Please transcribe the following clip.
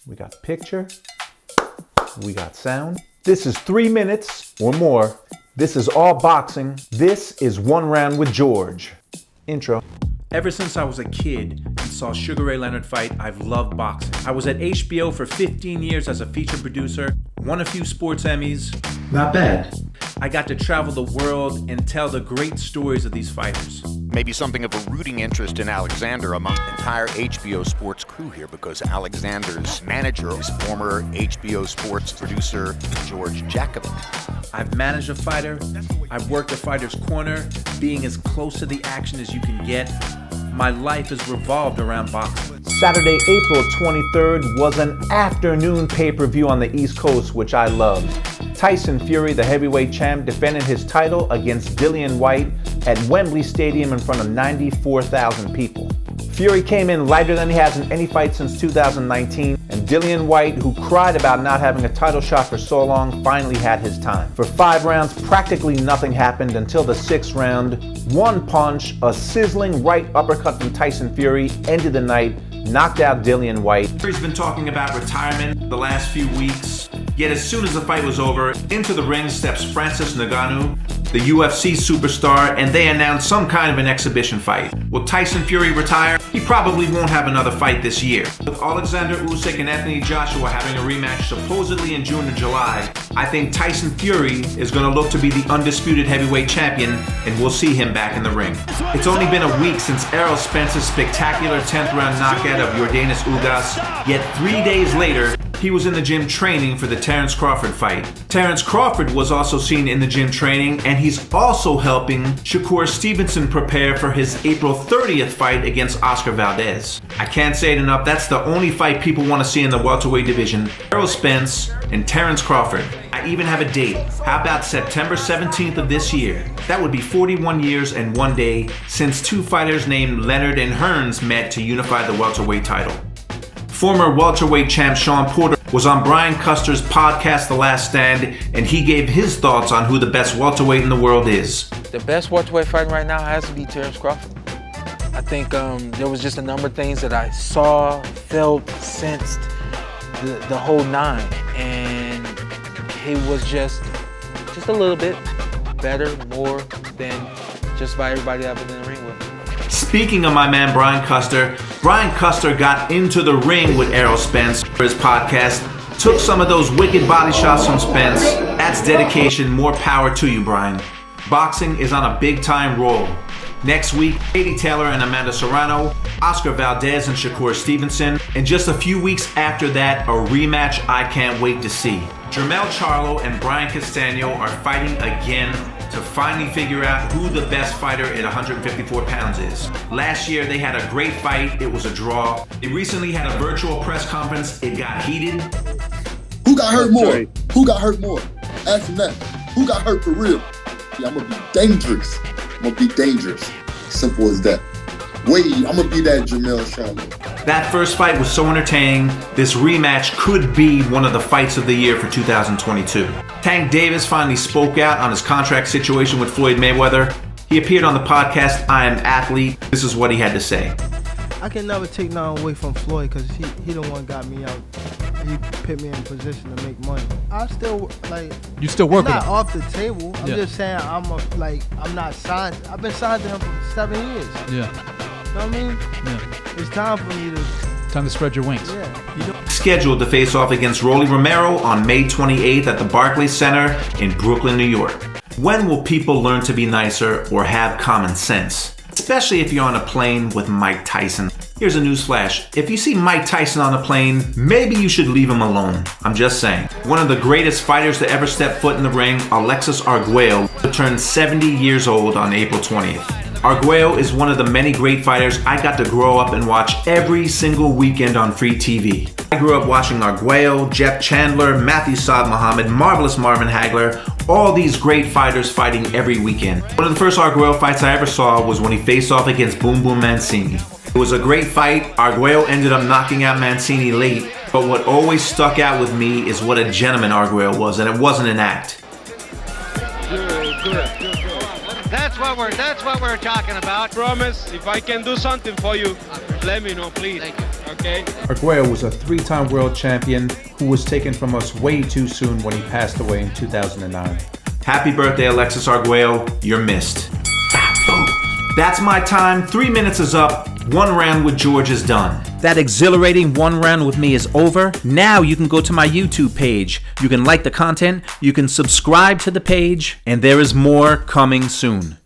We got picture. We got sound. This is 3 minutes or more. This is all boxing. This is One Round with George. Intro. Ever since I was a kid and saw Sugar Ray Leonard fight, I've loved boxing. I was at HBO for 15 years as a feature producer, won a few sports Emmys. Not bad. I got to travel the world and tell the great stories of these fighters. Maybe something of a rooting interest in Alexander among the entire HBO Sports crew here, because Alexander's manager is former HBO Sports producer George Jacobin. I've managed a fighter. I've worked a fighter's corner, being as close to the action as you can get. My life has revolved around boxing. Saturday, April 23rd was an afternoon pay-per-view on the East Coast, which I loved. Tyson Fury, the heavyweight champ, defended his title against Dillon Whyte at Wembley Stadium in front of 94,000 people. Fury came in lighter than he has in any fight since 2019, and Dillon Whyte, who cried about not having a title shot for so long, finally had his time. For 5 rounds, practically nothing happened until the 6th round. One punch, a sizzling right uppercut from Tyson Fury, ended the night, knocked out Dillon Whyte. Fury's been talking about retirement the last few weeks, yet as soon as the fight was over, into the ring steps Francis Ngannou, the UFC superstar, and they announced some kind of an exhibition fight. Will Tyson Fury retire? He probably won't have another fight this year. With Alexander Usyk and Anthony Joshua having a rematch supposedly in June or July, I think Tyson Fury is going to look to be the undisputed heavyweight champion, and we'll see him back in the ring. It's only been a week since Errol Spence's spectacular 10th round knockout of Yordenis Ugas, yet 3 days later, he was in the gym training for the Terence Crawford fight. Terence Crawford was also seen in the gym training, and he's also helping Shakur Stevenson prepare for his April 30th fight against Oscar Valdez. I can't say it enough, that's the only fight people want to see in the welterweight division. Errol Spence and Terence Crawford. I even have a date. How about September 17th of this year? That would be 41 years and 1 day since 2 fighters named Leonard and Hearns met to unify the welterweight title. Former welterweight champ Sean Porter was on Brian Custer's podcast The Last Stand, and he gave his thoughts on who the best welterweight in the world is. The best welterweight fighter right now has to be Terence Crawford. I think there was just a number of things that I saw, felt, sensed, the whole nine, and he was just a little bit better, more than just about everybody I've been in the ring with. Speaking of my man Brian Custer got into the ring with Errol Spence for his podcast, took some of those wicked body shots from Spence. That's dedication, more power to you, Brian. Boxing is on a big time roll. Next week, Katie Taylor and Amanda Serrano, Oscar Valdez and Shakur Stevenson, and just a few weeks after that, a rematch I can't wait to see. Jermell Charlo and Brian Castano are fighting again to finally figure out who the best fighter at 154 pounds is. Last year, they had a great fight. It was a draw. They recently had a virtual press conference. It got heated. Who got hurt more? Who got hurt more? Ask him that. Who got hurt for real? Yeah, I'm going to be dangerous. Simple as that. I'm going to be that Jermell Charlo. That first fight was so entertaining. This rematch could be one of the fights of the year for 2022. Tank Davis finally spoke out on his contract situation with Floyd Mayweather. He appeared on the podcast I Am Athlete. This is what he had to say. I can never take nothing away from Floyd because he the one got me out. He put me in a position to make money. I still You still work with him? Not off the table. I'm just saying I'm not signed. I've been signed to him for 7 years. Yeah. You know what I mean? Yeah. It's time for me to. Time to spread your wings. Yeah. Scheduled to face off against Rolly Romero on May 28th at the Barclays Center in Brooklyn, New York. When will people learn to be nicer or have common sense? Especially if you're on a plane with Mike Tyson. Here's a newsflash. If you see Mike Tyson on a plane, maybe you should leave him alone. I'm just saying. One of the greatest fighters to ever step foot in the ring, Alexis Arguello, turned 70 years old on April 20th. Arguello is one of the many great fighters I got to grow up and watch every single weekend on free TV. I grew up watching Arguello, Jeff Chandler, Matthew Saad Muhammad, Marvelous Marvin Hagler, all these great fighters fighting every weekend. One of the first Arguello fights I ever saw was when he faced off against Boom Boom Mancini. It was a great fight. Arguello ended up knocking out Mancini late, but what always stuck out with me is what a gentleman Arguello was, and it wasn't an act. Good. That's what we're talking about. Promise, if I can do something for you, let me know, please. Thank you. Okay. Arguello was a 3-time world champion who was taken from us way too soon when he passed away in 2009. Happy birthday, Alexis Arguello. You're missed. That's my time. 3 minutes is up. 1 round with George is done. That exhilarating 1 round with me is over. Now you can go to my YouTube page. You can like the content, you can subscribe to the page, and there is more coming soon.